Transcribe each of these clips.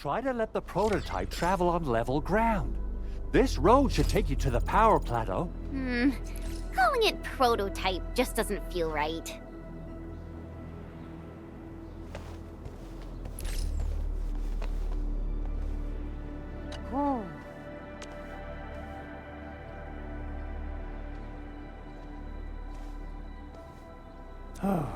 Try to let the prototype travel on level ground. This road should take you to the power plateau. Calling it prototype just doesn't feel right. Oh. Ah.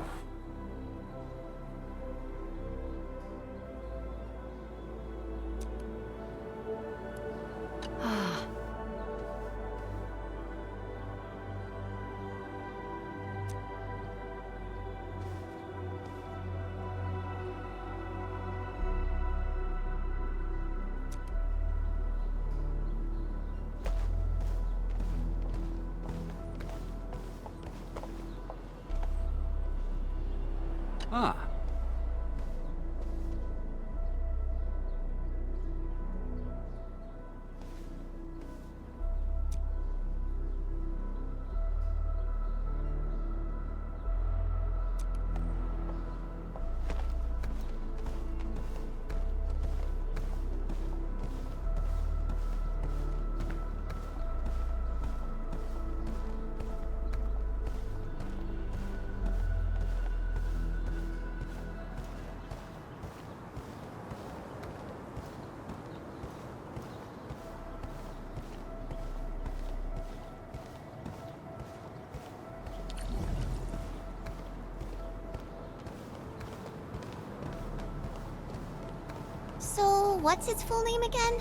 So, what's its full name again?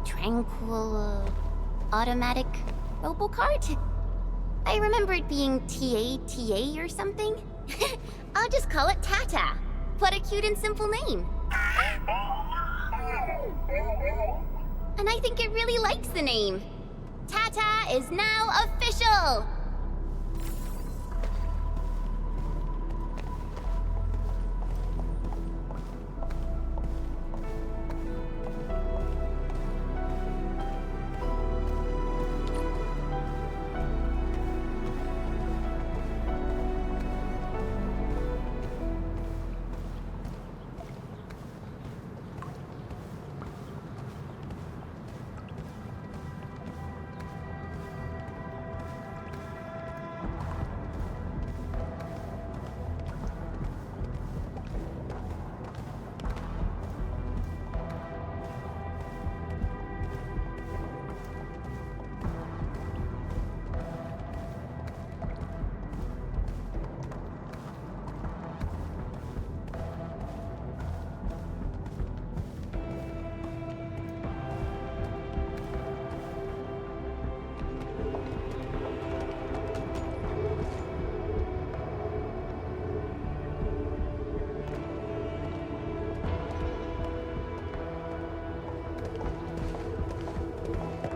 Tranquil... Automatic... Robocart? I remember it being TATA or something. I'll just call it Tata. What a cute and simple name. And I think it really likes the name. Tata is now official!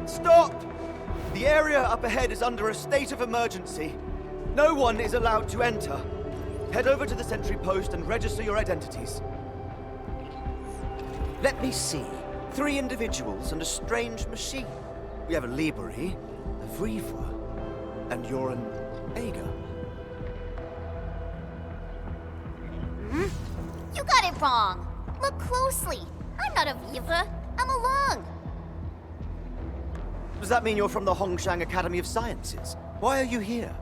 Stop! The area up ahead is under a state of emergency. No one is allowed to enter. Head over to the sentry post and register your identities. Let me see. 3 individuals and a strange machine. We have a Liberi, a Vrivra, and you're an Ager. You got it wrong. Look closely. I'm not a Vivre. I'm a Lung. Does that mean you're from the Hongshang Academy of Sciences? Why are you here?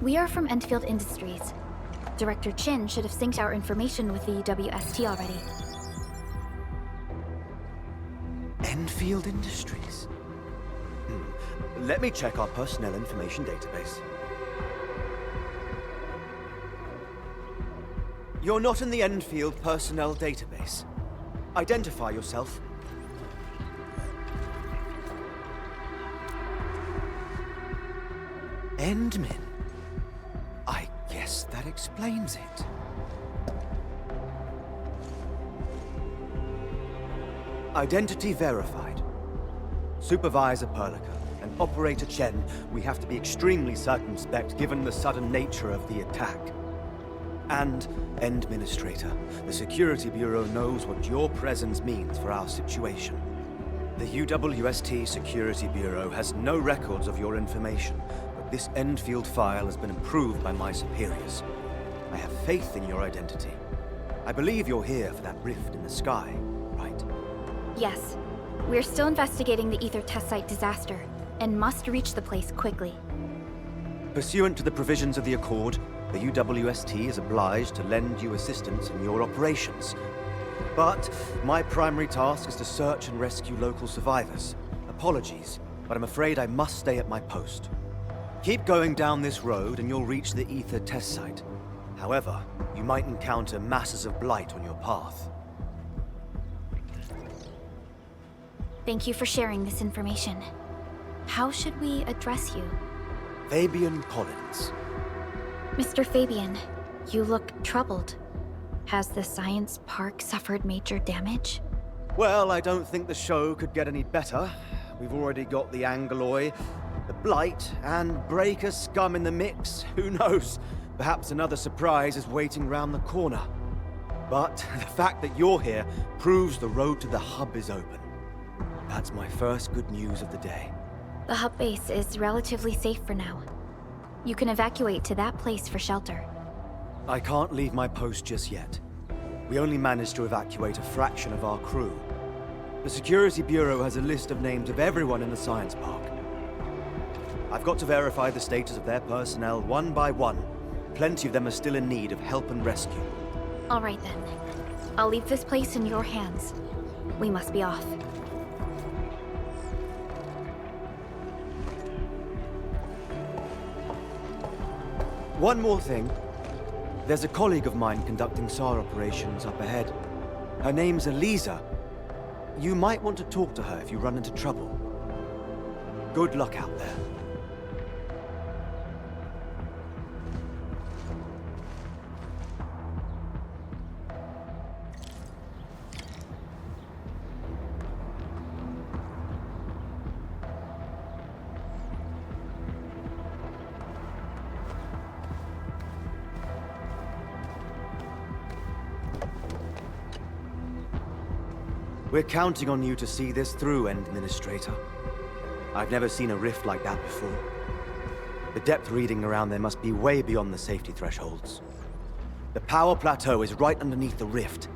We are from Endfield Industries. Director Chin should have synced our information with the WST already. Endfield Industries? Let me check our personnel information database. You're not in the Endfield personnel database. Identify yourself. Endmin? I guess that explains it. Identity verified. Supervisor Perlica and Operator Chen, we have to be extremely circumspect given the sudden nature of the attack. And Administrator, the Security Bureau knows what your presence means for our situation. The UWST Security Bureau has no records of your information, but this Endfield file has been approved by my superiors. I have faith in your identity. I believe you're here for that rift in the sky, right? Yes. We're still investigating the Ether test site disaster, and must reach the place quickly. Pursuant to the provisions of the Accord, the UWST is obliged to lend you assistance in your operations. But my primary task is to search and rescue local survivors. Apologies, but I'm afraid I must stay at my post. Keep going down this road and you'll reach the Ether test site. However, you might encounter masses of blight on your path. Thank you for sharing this information. How should we address you? Fabian Collins. Mr. Fabian, you look troubled. Has the science park suffered major damage? Well, I don't think the show could get any better. We've already got the Angeloi, the Blight, and Breaker scum in the mix. Who knows? Perhaps another surprise is waiting round the corner. But the fact that you're here proves the road to the hub is open. That's my first good news of the day. The hub base is relatively safe for now. You can evacuate to that place for shelter. I can't leave my post just yet. We only managed to evacuate a fraction of our crew. The Security Bureau has a list of names of everyone in the science park. I've got to verify the status of their personnel one by one. Plenty of them are still in need of help and rescue. All right then. I'll leave this place in your hands. We must be off. One more thing. There's a colleague of mine conducting SAR operations up ahead. Her name's Eliza. You might want to talk to her if you run into trouble. Good luck out there. We're counting on you to see this through, Administrator. I've never seen a rift like that before. The depth reading around there must be way beyond the safety thresholds. The power plateau is right underneath the rift.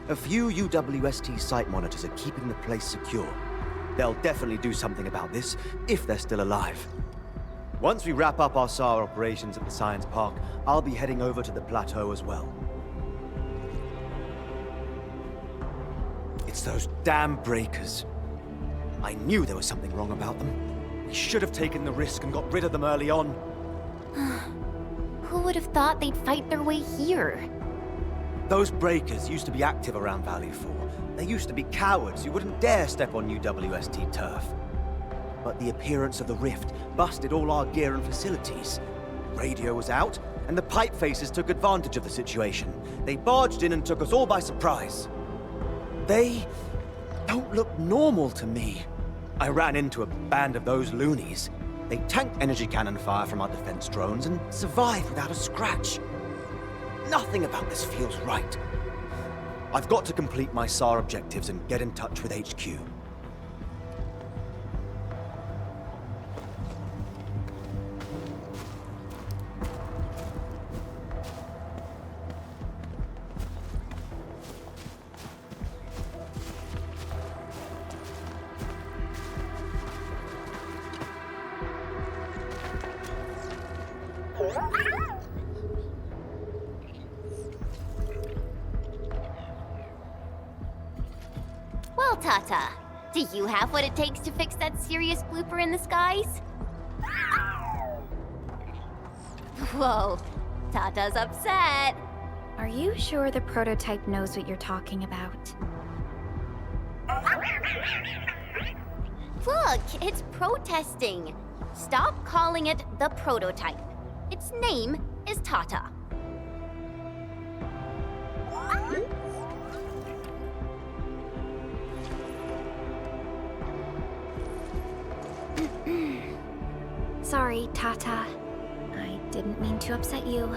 A few UWST site monitors are keeping the place secure. They'll definitely do something about this, if they're still alive. Once we wrap up our SAR operations at the science park, I'll be heading over to the plateau as well. It's those damn breakers. I knew there was something wrong about them. We should have taken the risk and got rid of them early on. Who would have thought they'd fight their way here? Those breakers used to be active around Valley 4. They used to be cowards who wouldn't dare step on UWST turf. But the appearance of the rift busted all our gear and facilities. Radio was out, and the pipe faces took advantage of the situation. They barged in and took us all by surprise. They don't look normal to me. I ran into a band of those loonies. They tanked energy cannon fire from our defense drones and survived without a scratch. Nothing about this feels right. I've got to complete my SAR objectives and get in touch with HQ. Well, Tata, do you have what it takes to fix that serious blooper in the skies? Whoa, Tata's upset. Are you sure the prototype knows what you're talking about? Look, it's protesting. Stop calling it the prototype. Its name is Tata. Sorry, Tata. I didn't mean to upset you.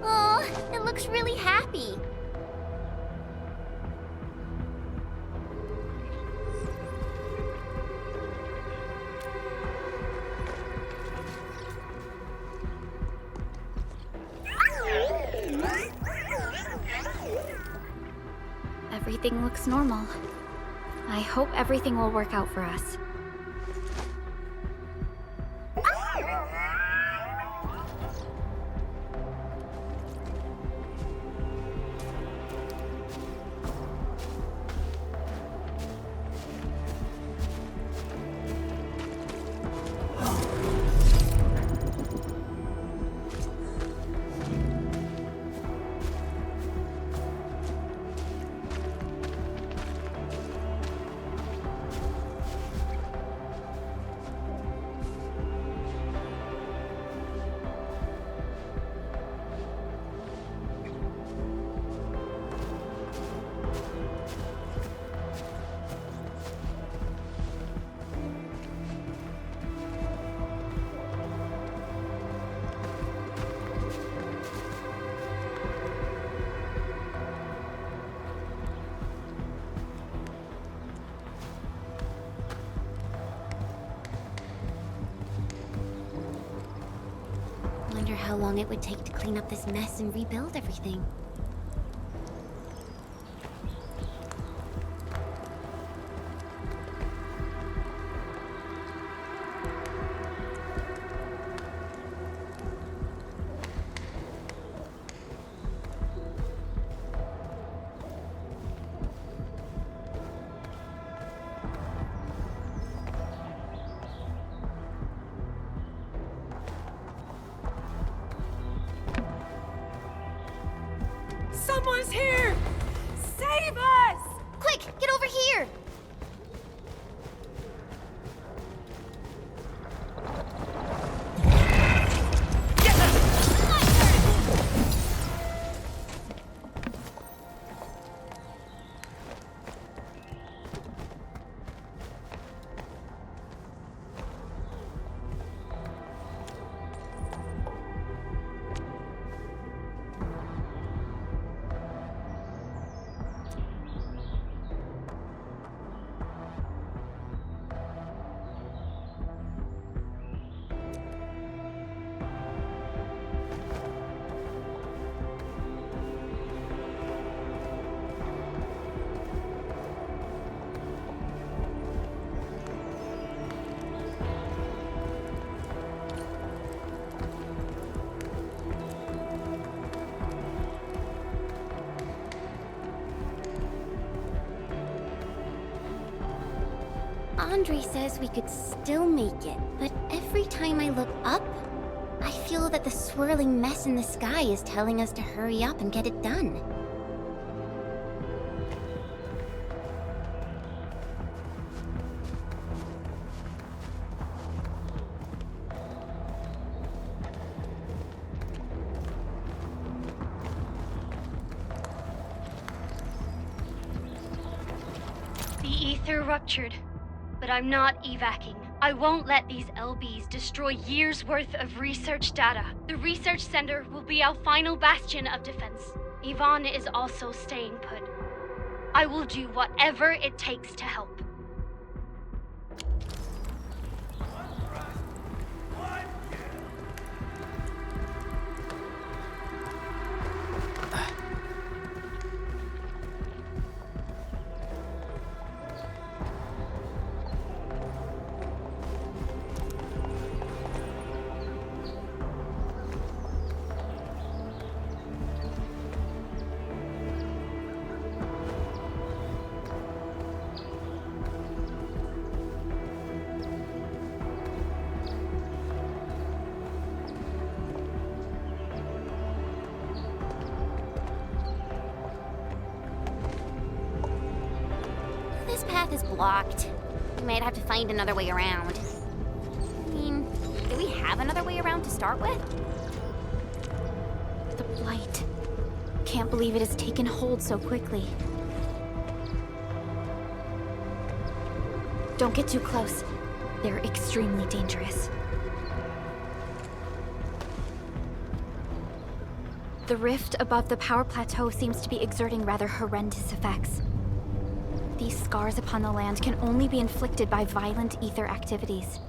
Oh, it looks really happy. Everything looks normal. I hope everything will work out for us. Wonder how long it would take to clean up this mess and rebuild everything. Someone's here! Save us! Quick, get over here! Andre says we could still make it, but every time I look up, I feel that the swirling mess in the sky is telling us to hurry up and get it done. The ether ruptured. But I'm not evacing. I won't let these LBs destroy years' worth of research data. The research center will be our final bastion of defense. Yvonne is also staying put. I will do whatever it takes to help. This path is blocked. We might have to find another way around. I mean, do we have another way around to start with? The blight. Can't believe it has taken hold so quickly. Don't get too close. They're extremely dangerous. The rift above the power plateau seems to be exerting rather horrendous effects. These scars upon the land can only be inflicted by violent ether activities.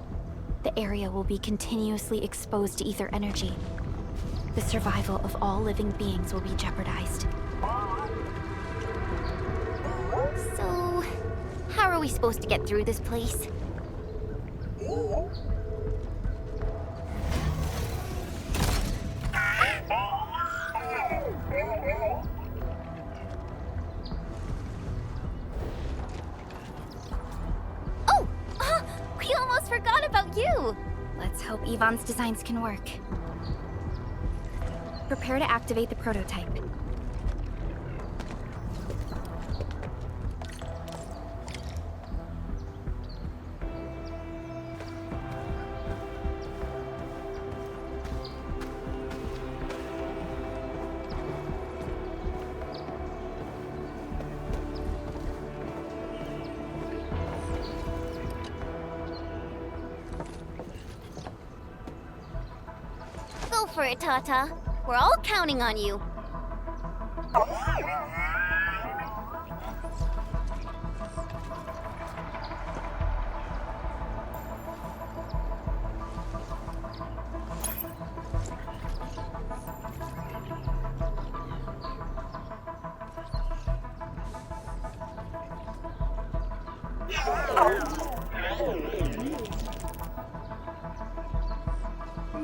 The area will be continuously exposed to ether energy. The survival of all living beings will be jeopardized. we supposed to get through this place? Oh! We almost forgot about you! Let's hope Yvonne's designs can work. Prepare to activate the prototype. Go for it, Tata. We're all counting on you.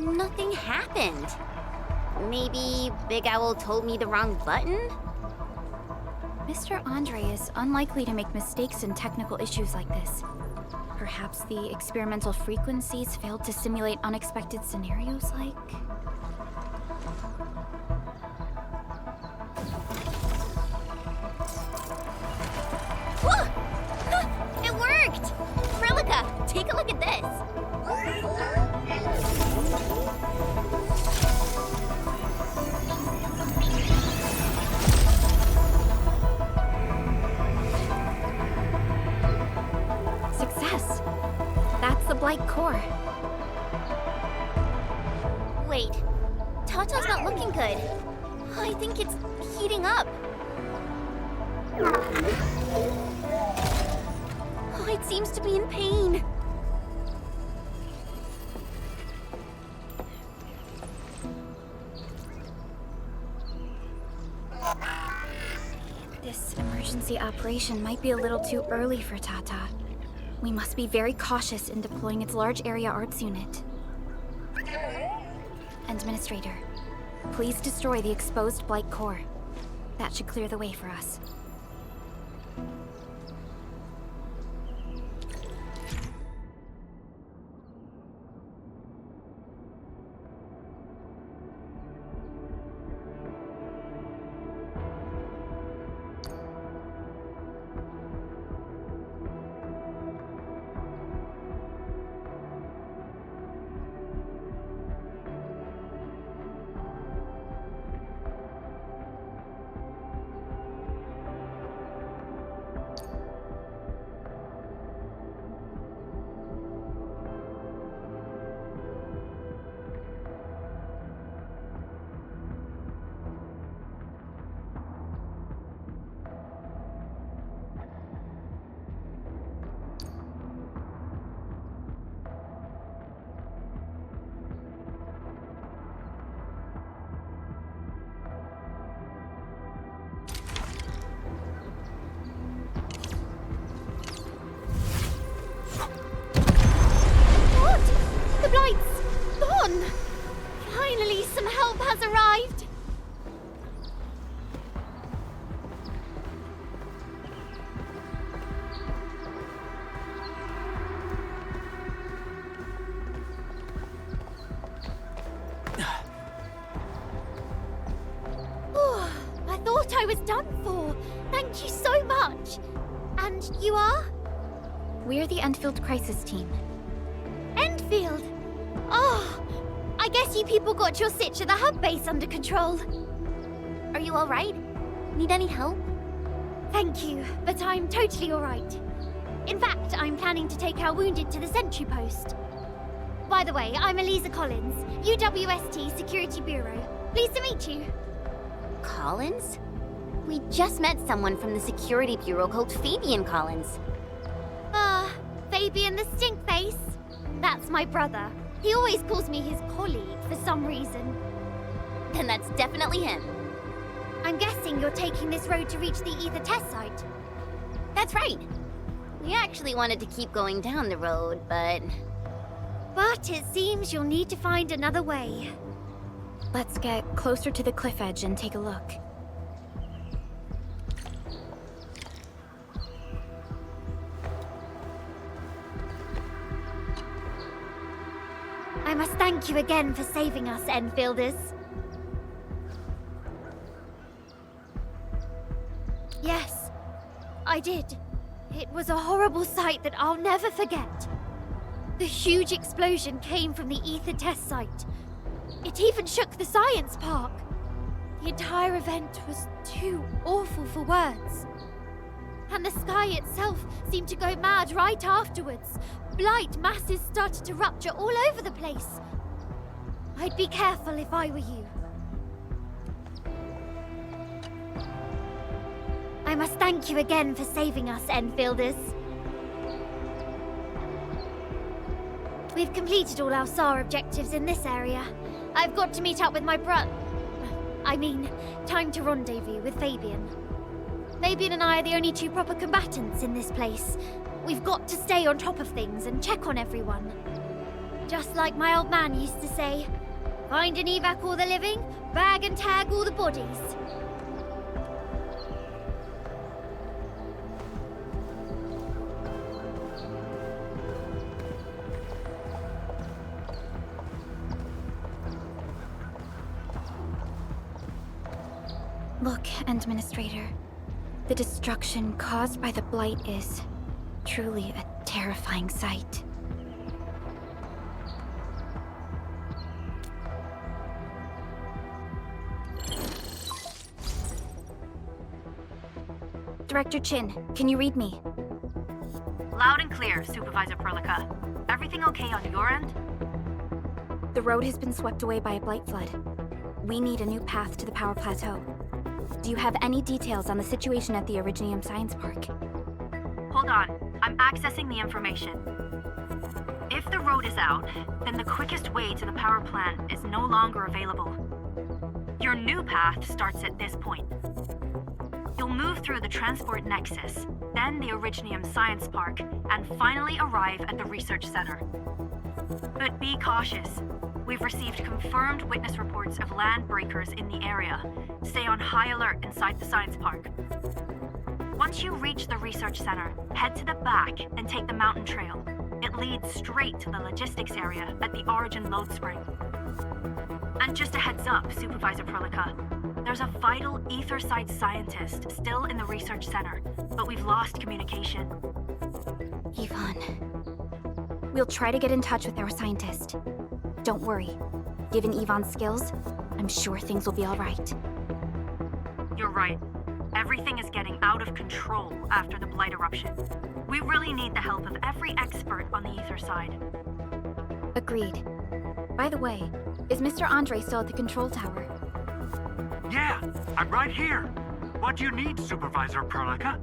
Nothing happened. Maybe Big Owl told me the wrong button? Mr. Andre is unlikely to make mistakes in technical issues like this. Perhaps the experimental frequencies failed to simulate unexpected scenarios like... Whoa! It worked! Relica, take a look at this. Success! That's the Blight core. Wait, Tata's not looking good. I think it's heating up. Oh, it seems to be in pain. This emergency operation might be a little too early for Tata. We must be very cautious in deploying its large area arts unit. Administrator, please destroy the exposed Blight core. That should clear the way for us. The Blight's gone! Finally, some help has arrived! Oh, I thought I was done for. Thank you so much. And you are? We're the Endfield crisis team. Endfield! Oh, I guess you people got your sitch at the hub base under control. Are you alright? Need any help? Thank you, but I'm totally alright. In fact, I'm planning to take our wounded to the sentry post. By the way, I'm Eliza Collins, UWST Security Bureau. Pleased to meet you. Collins? We just met someone from the Security Bureau called Fabian Collins. Fabian the Stinkface? That's my brother. He always calls me his colleague for some reason. Then that's definitely him. I'm guessing you're taking this road to reach the Ether test site. That's right. We actually wanted to keep going down the road, but... But it seems you'll need to find another way. Let's get closer to the cliff edge and take a look. I must thank you again for saving us, Enfielders. Yes, I did. It was a horrible sight that I'll never forget. The huge explosion came from the ether test site. It even shook the science park. The entire event was too awful for words. And the sky itself seemed to go mad right afterwards. Blight masses started to rupture all over the place. I'd be careful if I were you. I must thank you again for saving us, Enfielders. We've completed all our SAR objectives in this area. I've got to meet up with my time to rendezvous with Fabian. Fabian and I are the only two proper combatants in this place. We've got to stay on top of things and check on everyone. Just like my old man used to say, find and evac all the living, bag and tag all the bodies. Look, Administrator. The destruction caused by the Blight is truly a terrifying sight. Director Chin, can you read me? Loud and clear, Supervisor Perlica. Everything okay on your end? The road has been swept away by a Blight flood. We need a new path to the power plateau. Do you have any details on the situation at the Originium Science Park? Hold on, I'm accessing the information. If the road is out, then the quickest way to the power plant is no longer available. Your new path starts at this point. You'll move through the Transport Nexus, then the Originium Science Park, and finally arrive at the Research Center. But be cautious. We've received confirmed witness reports of land breakers in the area. Stay on high alert inside the science park. Once you reach the research center, head to the back and take the mountain trail. It leads straight to the logistics area at the Origin load spring. And just a heads up, Supervisor Perlica, there's a vital ether site scientist still in the research center, but we've lost communication. Yvonne. We'll try to get in touch with our scientist. Don't worry. Given Yvonne's skills, I'm sure things will be all right. You're right. Everything is getting out of control after the Blight eruption. We really need the help of every expert on the ether side. Agreed. By the way, is Mr. Andre still at the control tower? Yeah, I'm right here. What do you need, Supervisor Perlica?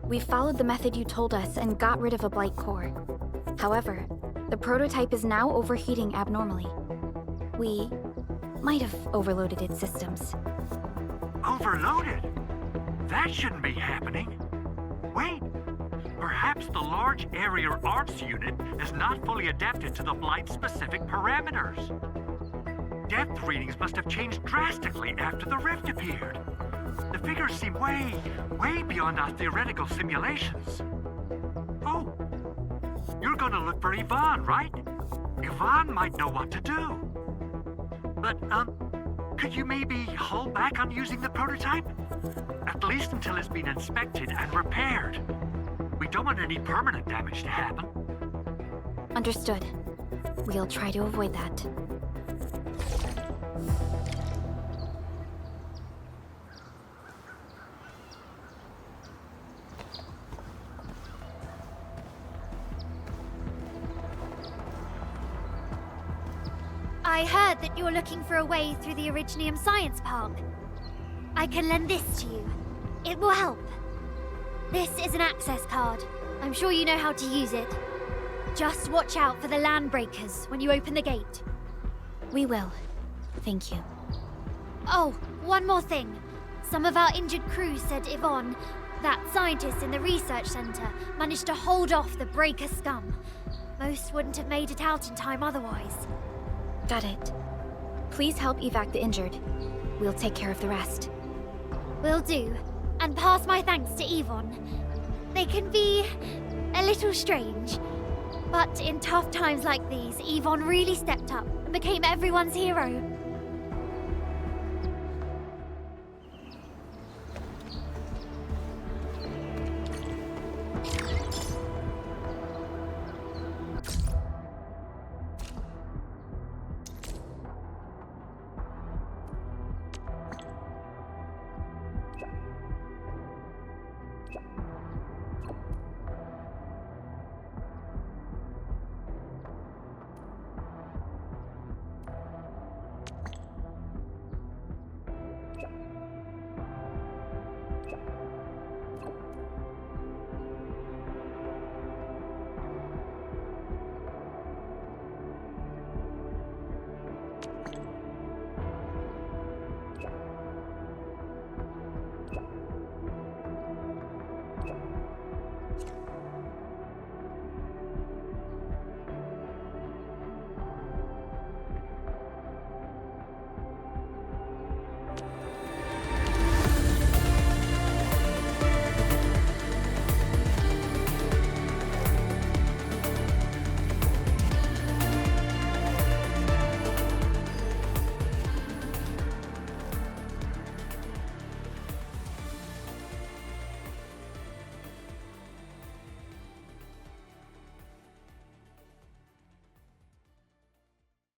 We followed the method you told us and got rid of a Blight core. However, the prototype is now overheating abnormally. We might have overloaded its systems. Overloaded? That shouldn't be happening. Wait, perhaps the large area arms unit is not fully adapted to the Blight-specific parameters. Depth readings must have changed drastically after the rift appeared. The figures seem way beyond our theoretical simulations. Oh, you're gonna look for Yvonne, right? Yvonne might know what to do. But, could you maybe hold back on using the prototype? At least until it's been inspected and repaired. We don't want any permanent damage to happen. Understood. We'll try to avoid that. I heard that you're looking for a way through the Originium Science Park. I can lend this to you. It will help. This is an access card. I'm sure you know how to use it. Just watch out for the land breakers when you open the gate. We will. Thank you. Oh, one more thing. Some of our injured crew said Yvonne, That scientist in the research center managed to hold off the Breaker scum. Most wouldn't have made it out in time otherwise. Got it. Please help evac the injured. We'll take care of the rest. Will do. And pass my thanks to Yvonne. They can be a little strange. But in tough times like these, Yvonne really stepped up and became everyone's hero.